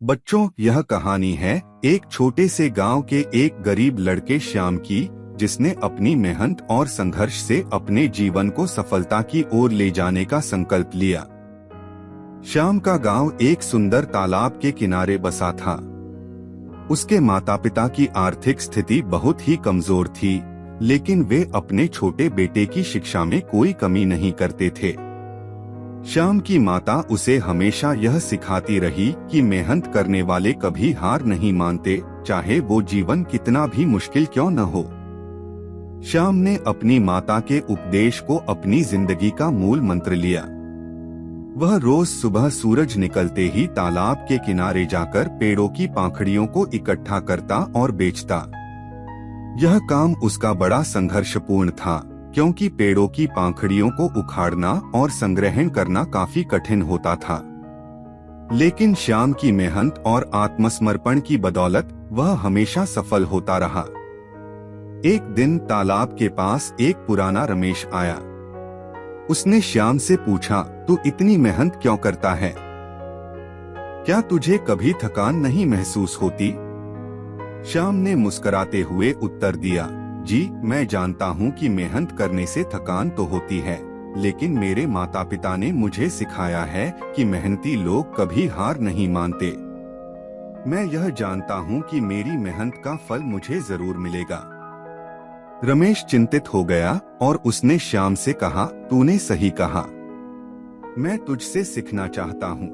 बच्चों, यह कहानी है एक छोटे से गांव के एक गरीब लड़के श्याम की, जिसने अपनी मेहनत और संघर्ष से अपने जीवन को सफलता की ओर ले जाने का संकल्प लिया। श्याम का गांव एक सुंदर तालाब के किनारे बसा था। उसके माता पिता की आर्थिक स्थिति बहुत ही कमजोर थी, लेकिन वे अपने छोटे बेटे की शिक्षा में कोई कमी नहीं करते थे। श्याम की माता उसे हमेशा यह सिखाती रही कि मेहनत करने वाले कभी हार नहीं मानते, चाहे वो जीवन कितना भी मुश्किल क्यों न हो। श्याम ने अपनी माता के उपदेश को अपनी जिंदगी का मूल मंत्र लिया। वह रोज सुबह सूरज निकलते ही तालाब के किनारे जाकर पेड़ों की पाखड़ियों को इकट्ठा करता और बेचता। यह काम उसका बड़ा संघर्षपूर्ण था, क्योंकि पेड़ों की पाखड़ियों को उखाड़ना और संग्रहण करना काफी कठिन होता था। लेकिन श्याम की मेहनत और आत्मसमर्पण की बदौलत वह हमेशा सफल होता रहा। एक दिन तालाब के पास एक पुराना रमेश आया। उसने श्याम से पूछा, तू इतनी मेहनत क्यों करता है? क्या तुझे कभी थकान नहीं महसूस होती? श्याम ने मुस्कुराते हुए उत्तर दिया, जी, मैं जानता हूँ कि मेहनत करने से थकान तो होती है, लेकिन मेरे माता पिता ने मुझे सिखाया है कि मेहनती लोग कभी हार नहीं मानते। मैं यह जानता हूँ कि मेरी मेहनत का फल मुझे जरूर मिलेगा। रमेश चिंतित हो गया और उसने श्याम से कहा, तूने सही कहा, मैं तुझसे सीखना चाहता हूँ।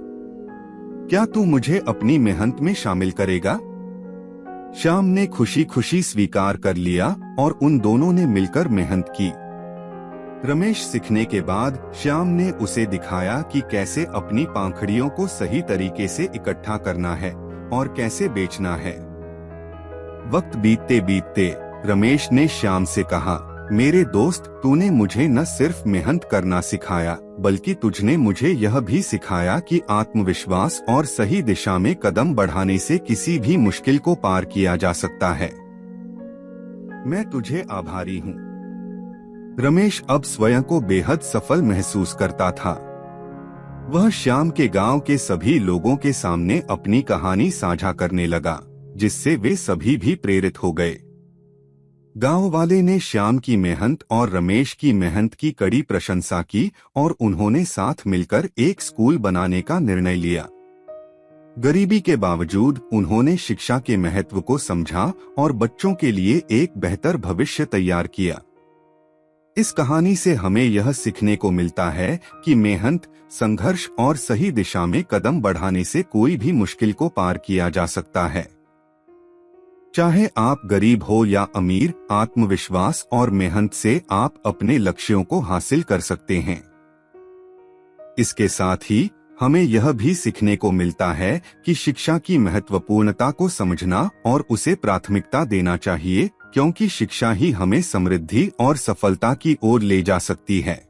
क्या तू मुझे अपनी मेहनत में शामिल करेगा? श्याम ने खुशी खुशी स्वीकार कर लिया और उन दोनों ने मिलकर मेहनत की। रमेश सीखने के बाद श्याम ने उसे दिखाया कि कैसे अपनी पाखड़ियों को सही तरीके से इकट्ठा करना है और कैसे बेचना है। वक्त बीतते बीतते रमेश ने श्याम से कहा, मेरे दोस्त, तूने मुझे न सिर्फ मेहनत करना सिखाया, बल्कि तुझने मुझे यह भी सिखाया कि आत्मविश्वास और सही दिशा में कदम बढ़ाने से किसी भी मुश्किल को पार किया जा सकता है। मैं तुझे आभारी हूँ। रमेश अब स्वयं को बेहद सफल महसूस करता था। वह श्याम के गांव के सभी लोगों के सामने अपनी कहानी साझा करने लगा, जिससे वे सभी भी प्रेरित हो गए। गांव वाले ने श्याम की मेहनत और रमेश की मेहनत की कड़ी प्रशंसा की और उन्होंने साथ मिलकर एक स्कूल बनाने का निर्णय लिया। गरीबी के बावजूद उन्होंने शिक्षा के महत्व को समझा और बच्चों के लिए एक बेहतर भविष्य तैयार किया। इस कहानी से हमें यह सीखने को मिलता है कि मेहनत, संघर्ष और सही दिशा में कदम बढ़ाने से कोई भी मुश्किल को पार किया जा सकता है। चाहे आप गरीब हो या अमीर, आत्मविश्वास और मेहनत से आप अपने लक्ष्यों को हासिल कर सकते हैं। इसके साथ ही हमें यह भी सीखने को मिलता है कि शिक्षा की महत्वपूर्णता को समझना और उसे प्राथमिकता देना चाहिए, क्योंकि शिक्षा ही हमें समृद्धि और सफलता की ओर ले जा सकती है।